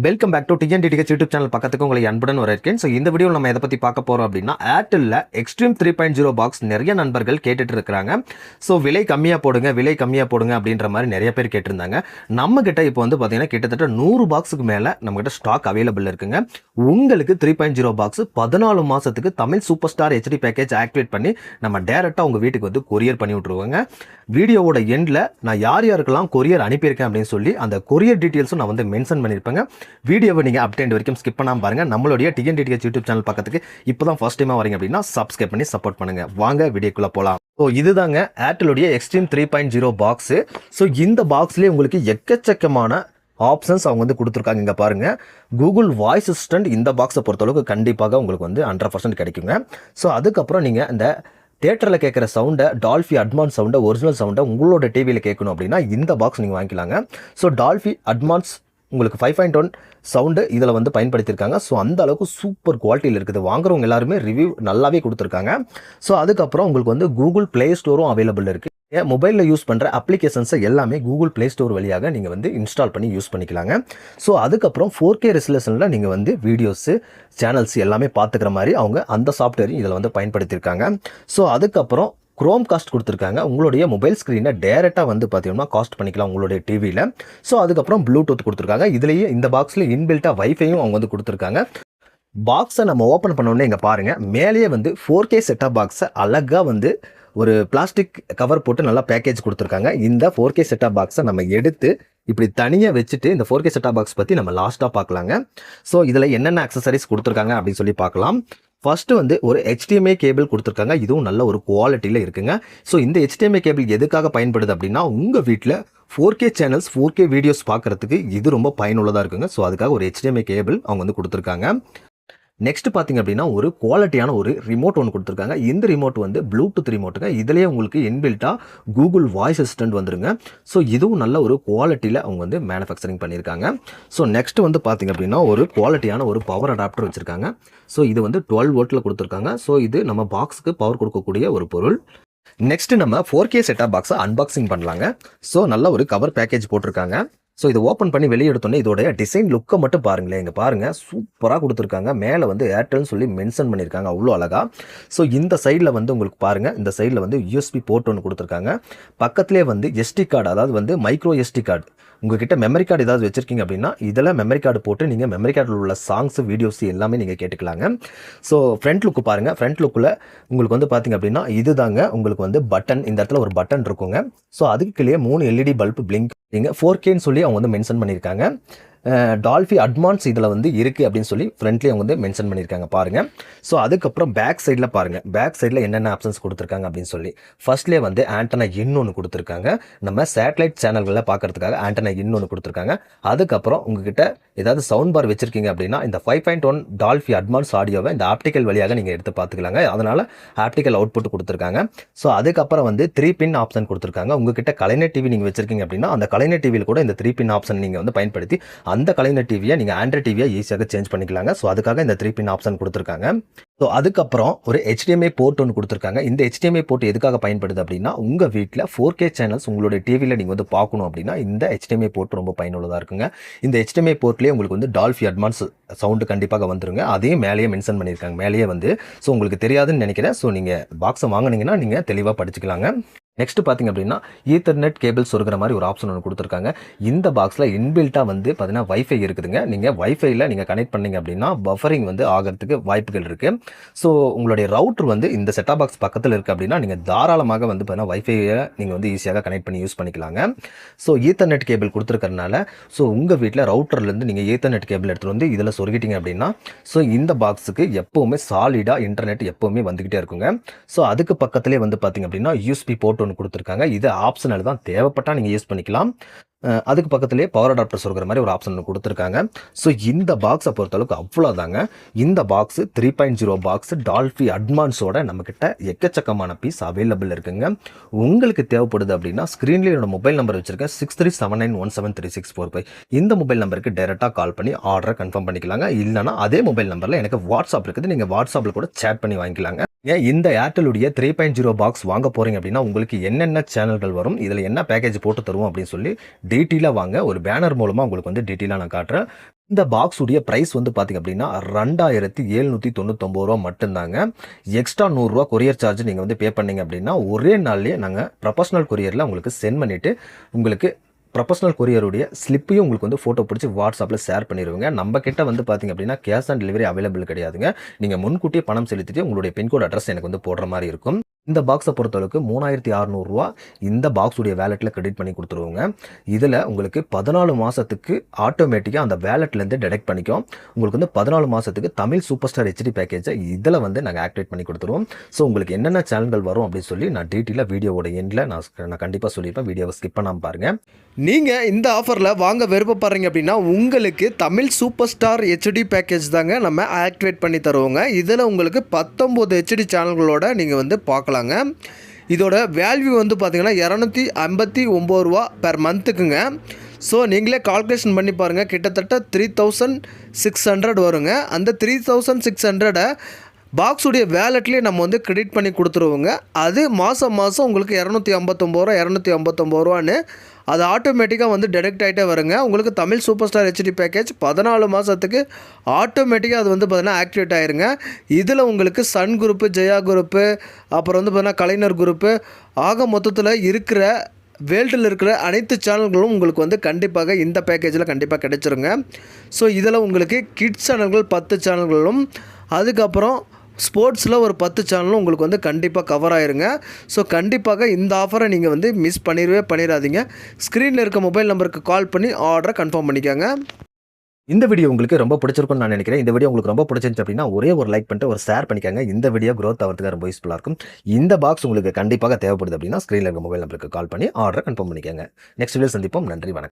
Welcome back to TNDTH YouTube channel பக்கத்துக்கு உங்களை அன்புடன் வரவேற்கிறேன். ஸோ இந்த வீடியோவில் நம்ம எதை பற்றி பார்க்க போகிறோம் அப்படின்னா, ஏர்டெல்லில் எக்ஸ்ட்ரீம் 3.0 பாக்ஸ் நிறைய நண்பர்கள் கேட்டுட்டு இருக்கிறாங்க. ஸோ விலை கம்மியாக போடுங்க அப்படின்ற மாதிரி நிறைய பேர் கேட்டிருந்தாங்க. நம்ம கிட்ட இப்போ வந்து பார்த்தீங்கன்னா கிட்டத்தட்ட 100 பாக்ஸுக்கு மேலே நம்மகிட்ட ஸ்டாக் அவைலபிள் இருக்குங்க. உங்களுக்கு 3.0 பாக்ஸ் 14 மாதத்துக்கு Tamil super star HD package activate பண்ணி நம்ம டேரெக்டாக உங்கள் வீட்டுக்கு வந்து கொரியர் பண்ணி விட்ருவாங்க. வீடியோவோட எண்டில் நான் யார் யாருக்கெல்லாம் கொரியர் அனுப்பியிருக்கேன் அப்படின்னு சொல்லி அந்த கொரியர் டீட்டெயில்ஸும் நான் வந்து மென்ஷன் பண்ணியிருப்பேங்க. வீடியோவை நீங்கள் அப்டேட் வரைக்கும் ஸ்கிப் பண்ணாமல் பாருங்கள். நம்மளுடைய டிஎன்டிடிஹெச் யூடியூப் சேனல் பக்கத்துக்கு இப்போ தான் ஃபர்ஸ்ட் டைமாக வரீங்க அப்படின்னா சப்ஸ்கிரைப் பண்ணி சப்போர்ட் பண்ணுங்கள். வாங்க வீடியோக்குள்ளே போகலாம். ஸோ இதுதாங்க ஏர்டெல்லுடைய எக்ஸ்ட்ரீம் 3.0 பாக்ஸு. ஸோ இந்த பாக்ஸ்லேயே உங்களுக்கு எக்கச்சக்கமான ஆப்ஷன்ஸ் அவங்க வந்து கொடுத்துருக்காங்க. இங்கே பாருங்கள், கூகுள் வாய்ஸ் அசிஸ்டன்ட் இந்த பாக்ஸை பொறுத்தளவுக்கு கண்டிப்பாக உங்களுக்கு வந்து 100% கிடைக்குங்க. ஸோ அதுக்கப்புறம் நீங்கள் இந்த தியேட்டரில் கேட்குற சவுண்டை, டால்ஃபி அட்வான்ஸ் சவுண்டை, ஒரிஜினல் சவுண்டை உங்களோட டிவியில் கேட்கணும் அப்படின்னா இந்த பாக்ஸ் நீங்கள் வாங்கிக்கலாங்க. ஸோ டால்ஃபி அட்வான்ஸ் உங்களுக்கு 5.1 சவுண்டு இதில் வந்து பயன்படுத்தியிருக்காங்க. ஸோ அந்த அளவுக்கு சூப்பர் குவாலிட்டியில் இருக்குது. வாங்குறவங்க எல்லாருமே ரிவ்யூ நல்லாவே கொடுத்துருக்காங்க. ஸோ அதுக்கப்புறம் உங்களுக்கு வந்து கூகுள் ப்ளே ஸ்டோரும் அவைலபிள் இருக்குது. மொபைலில் யூஸ் பண்ணுற அப்ளிகேஷன்ஸை எல்லாமே கூகுள் ப்ளே ஸ்டோர் வழியாக நீங்கள் வந்து இன்ஸ்டால் பண்ணி யூஸ் பண்ணிக்கலாங்க. ஸோ அதுக்கப்புறம் 4K ரெசல்யூஷனில் நீங்கள் வந்து வீடியோஸு, சேனல்ஸ் எல்லாமே பார்த்துக்கிற மாதிரி அவங்க அந்த சாஃப்ட்வேரையும் இதில் வந்து பயன்படுத்தியிருக்காங்க. ஸோ அதுக்கப்புறம் குரோம் காஸ்ட் கொடுத்துருக்காங்க. உங்களுடைய மொபைல் ஸ்க்ரீனை டேரெக்டாக வந்து பார்த்தீங்கன்னா காஸ்ட் பண்ணிக்கலாம் உங்களுடைய டிவியில். ஸோ அதுக்கப்புறம் ப்ளூடூத் கொடுத்துருக்காங்க. இதுலேயே இந்த பாக்ஸில் இன்பில்ட்டாக வைஃபையும் அவங்க வந்து கொடுத்துருக்காங்க. பாக்ஸை நம்ம ஓப்பன் பண்ணோன்னே இங்கே பாருங்கள், மேலேயே வந்து 4K செட்டப் பாக்ஸை அழகாக வந்து ஒரு பிளாஸ்டிக் கவர் போட்டு நல்லா பேக்கேஜ் கொடுத்துருக்காங்க. இந்த 4K செட்டப் பாக்ஸை நம்ம எடுத்து இப்படி தனியாக வச்சுட்டு இந்த 4K செட்டப் பாக்ஸ் பற்றி நம்ம லாஸ்ட்டாக பார்க்கலாங்க. ஸோ இதில் என்னென்ன அக்சசரிஸ் கொடுத்துருக்காங்க அப்படின்னு சொல்லி பார்க்கலாம். ஃபஸ்ட்டு வந்து ஒரு HDMI கேபிள் கொடுத்துருக்காங்க. இதுவும் நல்ல ஒரு குவாலிட்டியில் இருக்குங்க. ஸோ இந்த HDMI கேபிள் எதுக்காக பயன்படுது அப்படின்னா, உங்கள் வீட்டில் 4K சேனல்ஸ், 4K வீடியோஸ் பார்க்குறதுக்கு இது ரொம்ப பயனுள்ளதாக இருக்குங்க. ஸோ அதுக்காக ஒரு HDMI கேபிள் அவங்க வந்து கொடுத்துருக்காங்க. நெக்ஸ்ட் பார்த்தீங்க அப்படின்னா, ஒரு குவாலிட்டியான ஒரு ரிமோட் ஒன்று கொடுத்துருக்காங்க. இந்த ரிமோட் வந்து ப்ளூடூத் ரிமோட்டுங்க. இதுலேயே உங்களுக்கு இன்பில்ட்டாக கூகுள் வாய்ஸ் அசிஸ்டன்ட் வந்துருங்க. ஸோ இதுவும் நல்ல ஒரு குவாலிட்டியில் அவங்க வந்து மேனுஃபேக்சரிங் பண்ணியிருக்காங்க. ஸோ நெக்ஸ்ட் வந்து பார்த்தீங்க அப்படின்னா, ஒரு குவாலிட்டியான ஒரு பவர் அடாப்டர் வச்சுருக்காங்க. ஸோ இது வந்து 12 வோல்ட்டில் கொடுத்துருக்காங்க. ஸோ இது நம்ம பாக்ஸுக்கு பவர் கொடுக்கக்கூடிய ஒரு பொருள். நெக்ஸ்ட் நம்ம 4K செட்டப் பாக்ஸை அன்பாக்சிங் பண்ணலாங்க. ஸோ நல்ல ஒரு கவர் பேக்கேஜ் போட்டிருக்காங்க. ஸோ இதை ஓப்பன் பண்ணி வெளியே எடுத்தோன்னே இதோடைய டிசைன் லுக்கை மட்டும் பாருங்களேன். இங்கே பாருங்கள், சூப்பராக கொடுத்துருக்காங்க. மேலே வந்து ஏர்டெல்னு சொல்லி மென்ஷன் பண்ணியிருக்காங்க, அவ்வளோ அழகாக. ஸோ இந்த சைடில் வந்து உங்களுக்கு பாருங்கள், இந்த சைடில் வந்து USB போர்ட் ஒன்று கொடுத்துருக்காங்க. பக்கத்துலேயே வந்து SD கார்டு, அதாவது வந்து மைக்ரோ SD கார்டு, உங்ககிட்ட மெமரி கார்டு ஏதாவது வச்சுருக்கீங்க அப்படின்னா இதில் மெமரி கார்டு போட்டு நீங்கள் மெமரி கார்டில் உள்ள சாங்ஸு, வீடியோஸ் எல்லாமே நீங்கள் கேட்டுக்கலாங்க. ஸோ ஃப்ரண்ட் லுக்கு பாருங்கள். ஃப்ரண்ட் லுக்கில் உங்களுக்கு வந்து பார்த்திங்க அப்படின்னா இதுதாங்க உங்களுக்கு வந்து பட்டன், இந்த இடத்துல ஒரு பட்டன் இருக்குங்க. ஸோ அதுக்கு கீழே 3 LED பல்பு பிளிங்க், 4Kன்னு சொல்லி அவங்க வந்து மென்ஷன் பண்ணியிருக்காங்க. டால்ஃபி அட்வான்ஸ் இதில் வந்து இருக்குது அப்படின்னு சொல்லி ஃப்ரண்ட்லேயே அவங்க வந்து மென்ஷன் பண்ணியிருக்காங்க பாருங்கள். ஸோ அதுக்கப்புறம் பேக் சைடில் பாருங்கள், பேக் சைடில் என்னென்ன ஆப்ஷன்ஸ் கொடுத்துருக்காங்க அப்படின்னு சொல்லி ஃபர்ஸ்ட்லேயே வந்து ஆண்டனா இன்னொன்று கொடுத்துருக்காங்க. நம்ம சேட்டலைட் சேனல்களில் பார்க்கறதுக்காக ஆண்டனா இன்னொன்று கொடுத்துருக்காங்க. அதுக்கப்புறம் உங்ககிட்ட ஏதாவது சவுண்ட் பார் வச்சுருக்கீங்க அப்படின்னா இந்த 5.1 டால்ஃபி அட்வான்ஸ் ஆடியோவை இந்த ஆப்டிக்கல் வழியாக நீங்கள் எடுத்து பார்த்துக்கலாங்க. அதனால் ஆப்டிக்கல் அவுட்புட் கொடுத்துருக்காங்க. ஸோ அதுக்கப்புறம் வந்து 3 பின் ஆப்ஷன் கொடுத்துருக்காங்க. உங்ககிட்ட கலைஞர் டிவி நீங்கள் வச்சுருக்கீங்க அப்படின்னா அந்த கலைஞர் டிவியில் கூட இந்த 3 பின் ஆப்ஷன் நீங்கள் வந்து பயன்படுத்தி அந்த கலைஞர் டிவியை நீங்கள் ஆண்ட்ராய்ட் டிவியை ஈஸியாக சேஞ்ச் பண்ணிக்கலாங்க. ஸோ அதுக்காக இந்த 3 பின் ஆப்ஷன் கொடுத்துருக்காங்க. ஸோ அதுக்கப்புறம் ஒரு HDMI போர்ட் ஒன்று கொடுத்துருக்காங்க. இந்த HDMI போர்ட் எதுக்காக பயன்படுது அப்படின்னா, உங்கள் வீட்டில் 4K சேனல்ஸ் உங்களுடைய டிவியில் நீங்கள் வந்து பார்க்கணும் அப்படின்னா இந்த HDMI போர்ட் ரொம்ப பயனுள்ளதாக இருக்குங்க. இந்த HDMI போர்ட்லேயே உங்களுக்கு வந்து டால்ஃபி அட்வான்ஸ் சவுண்டு கண்டிப்பாக வந்துருங்க. அதையும் மேலேயே மென்ஷன் பண்ணியிருக்காங்க, மேலேயே வந்து. ஸோ உங்களுக்கு தெரியாதுன்னு நினைக்கிறேன். ஸோ நீங்கள் பாக்ஸை வாங்கினீங்கன்னா நீங்கள் தெளிவாக படிச்சுக்கலாங்க. நெக்ஸ்ட் பார்த்தீங்க அப்படின்னா, ஈத்தர்நெட் கேபிள் சொருகிற மாதிரி ஒரு ஆப்ஷன் ஒன்று கொடுத்துருக்காங்க. இந்த பாக்ஸில் இன்பில்ட்டாக வந்து பார்த்தீங்கன்னா வைஃபை இருக்குதுங்க. நீங்கள் வைஃபையில் நீங்கள் கனெக்ட் பண்ணிங்க அப்படின்னா பஃபரிங் வந்து ஆகிறதுக்கு வாய்ப்புகள் இருக்குது. ஸோ உங்களுடைய ரவுட்டர் வந்து இந்த செட்டாப் பாக்ஸ் பக்கத்தில் இருக்குது அப்படின்னா நீங்கள் தாராளமாக வந்து பார்த்தீங்கன்னா வைஃபையை நீங்கள் வந்து ஈஸியாக கனெக்ட் பண்ணி யூஸ் பண்ணிக்கலாங்க. ஸோ ஈத்தர்நெட் கேபிள் கொடுத்துருக்கறனால ஸோ உங்கள் வீட்டில் ரவுட்டர்லேருந்து நீங்கள் ஈத்தர்நெட் கேபிள் எடுத்துகிட்டு வந்து இதில் சொருகிட்டீங்க அப்படின்னா ஸோ இந்த பாக்ஸுக்கு எப்போவுமே சாலிடாக இன்டர்நெட் எப்போவுமே வந்துக்கிட்டே இருக்குங்க. ஸோ அதுக்கு பக்கத்துலேயே வந்து பார்த்தீங்க அப்படின்னா USB போர்ட் ஒன்று கொடுத்துருக்காங்க. இது ஆப்ஷனல் தான், தேவைப்பட்டால் நீங்கள் யூஸ் பண்ணிக்கலாம். அதுக்கு பக்கத்துலேயே பவர் அடாப்டர் சொல்கிற மாதிரி ஒரு ஆப்ஷன் கொடுத்துருக்காங்க. ஸோ இந்த பாக்ஸை பொறுத்தளவுக்கு அவ்வளோதாங்க. இந்த பாக்ஸு 3.0 பாக்ஸ் டால்ஃபி அட்வான்ஸோட நம்மக்கிட்ட எக்கச்சக்கமான பீஸ் அவைலபிள் இருக்குங்க. உங்களுக்கு தேவைப்படுது அப்படின்னா ஸ்க்ரீன்லேயே என்னோட மொபைல் நம்பர் வச்சுருக்கேன், 6379173645. இந்த மொபைல் நம்பருக்கு டைரெக்டாக கால் பண்ணி ஆர்டரை கன்ஃபார்ம் பண்ணிக்கலாங்க. இல்லைனா அதே மொபைல் நம்பரில் எனக்கு வாட்ஸ்அப் இருக்குது, நீங்கள் வாட்ஸ்அப்பில் கூட சேட் பண்ணி வாங்கிக்கலாங்க. இந்த ஏர்டெல்லுடைய 3.0 பாக்ஸ் வாங்க போகிறீங்க அப்படின்னா உங்களுக்கு என்னென்ன சேனல்கள் வரும், இதில் என்ன பேக்கேஜ் போட்டு தருவோம் அப்படின்னு சொல்லி டீட்டெயிலாக வாங்க. ஒரு பேனர் மூலமாக உங்களுக்கு வந்து டீட்டெயிலாக நான் காட்டுறேன். இந்த பாக்ஸ் உடைய பிரைஸ் வந்து பார்த்தீங்க அப்படின்னா ரூ. 2799 மட்டும்தாங்க. எக்ஸ்ட்ரா ரூ. 100 கொரியர் சார்ஜ் நீங்க வந்து பே பண்ணீங்க அப்படின்னா ஒரே நாள்லயே நாங்க ப்ரொபஷனல் கொரியர்ல உங்களுக்கு சென்ட் பண்ணிட்டு உங்களுக்கு ப்ரொபஷனல் கொரியருடைய ஸ்லிப்பையும் உங்களுக்கு வந்து ஃபோட்டோ பிடிச்சி வாட்ஸ்அப்பில் ஷேர் பண்ணிடுவோங்க. நம்ம கிட்ட வந்து பார்த்தீங்க அப்படின்னா கேஷ் ஆன் டெலிவரி அவைலபிள் கிடையாதுங்க. நீங்கள் முன்கூட்டியே பணம் செலுத்திட்டு உங்களுடைய பின்கோட் அட்ரஸ் எனக்கு வந்து போடுற மாதிரி இருக்கும். இந்த பாக்ஸை பொறுத்தளவுக்கு ரூ. 3600 இந்த பாக்ஸ் உடைய வேலெட்டில் கிரெடிட் பண்ணி கொடுத்துருவோங்க. இதில் உங்களுக்கு 14 மாதத்துக்கு ஆட்டோமேட்டிக்காக அந்த வேலெட்லேருந்து டெடெக்ட் பண்ணிக்கும். உங்களுக்கு வந்து 14 மாதத்துக்கு தமிழ் சூப்பர் ஸ்டார் ஹெச்டி பேக்கேஜை இதில் வந்து நாங்கள் ஆக்டிவேட் பண்ணி கொடுத்துருவோம். ஸோ உங்களுக்கு என்னென்ன சேனல்கள் வரும் அப்படின்னு சொல்லி நான் டீட்டெயிலாக வீடியோவோட எண்டில் நான் கண்டிப்பாக சொல்லியிருப்பேன். வீடியோவை ஸ்கிப் பண்ணாமல் பாருங்கள். நீங்கள் இந்த ஆஃபரில் வாங்க விருப்பப்படுறீங்க அப்படின்னா உங்களுக்கு Tamil super star HD package தாங்க நம்ம ஆக்டிவேட் பண்ணி தருவோங்க. இதில் உங்களுக்கு 19 ஹெச்டி சேனல்களோட நீங்கள் வந்து பார்க்கலாங்க. இதோட வேல்யூ வந்து பார்த்தீங்கன்னா ரூ. 259 பெர் மந்த்துக்குங்க. ஸோ நீங்களே கால்குலேஷன் பண்ணி பாருங்கள். கிட்டத்தட்ட 3600 வருங்க. அந்த 3600 பாக்ஸுடைய வேலெட்லேயே நம்ம வந்து கிரெடிட் பண்ணி கொடுத்துருவோங்க. அது மாதம் உங்களுக்கு ரூ. 259 அது ஆட்டோமேட்டிக்காக வந்து டெடெக்ட் ஆகிட்டே வருங்க. உங்களுக்கு Tamil super star HD package 14 மாதத்துக்கு ஆட்டோமேட்டிக்காக அது வந்து பார்த்தீங்கன்னா ஆக்டிவேட் ஆயிருங்க. இதில் உங்களுக்கு சன் குரூப்பு, ஜெயா குரூப்பு, அப்புறம் வந்து பார்த்தீங்கன்னா கலைஞர் குரூப்பு, ஆக மொத்தத்தில் இருக்கிற வேர்ல்டில் இருக்கிற அனைத்து சேனல்களும் உங்களுக்கு வந்து கண்டிப்பாக இந்த பேக்கேஜில் கண்டிப்பாக கிடைச்சிருங்க. ஸோ இதில் உங்களுக்கு கிட்ஸ் சேனல்கள் 10 சேனல்களும், அதுக்கப்புறம் ஸ்போர்ட்ஸில் ஒரு 10 சேனலும் உங்களுக்கு வந்து கண்டிப்பாக கவர் ஆயிருங்க. ஸோ கண்டிப்பாக இந்த ஆஃபரை நீங்கள் வந்து மிஸ் பண்ணிடாதீங்க. ஸ்க்ரீனில் இருக்க மொபைல் நம்பருக்கு கால் பண்ணி ஆர்டரை கன்ஃபார்ம் பண்ணிக்கோங்க. இந்த வீடியோ உங்களுக்கு ரொம்ப பிடிச்சிருக்கும்னு நான் நினைக்கிறேன். இந்த வீடியோ உங்களுக்கு ரொம்ப பிடிச்சிருந்துச்சு அப்படின்னா ஒரே ஒரு லைக் பண்ணிட்டு ஒரு ஷேர் பண்ணிக்கோங்க. இந்த வீடியோ க்ரோத் ஆகிறதுக்கு ரொம்ப யூஸ்ஃபுல்லாக இருக்கும். இந்த பாக்ஸ் உங்களுக்கு கண்டிப்பாக தேவைப்படுது அப்படின்னா ஸ்க்ரீனில் இருக்க மொபைல் நம்பருக்கு கால் பண்ணி ஆர்டரை கன்ஃபார்ம் பண்ணிக்கோங்க. நெக்ஸ்ட் வீடியோ சந்திப்போம். நன்றி, வணக்கம்.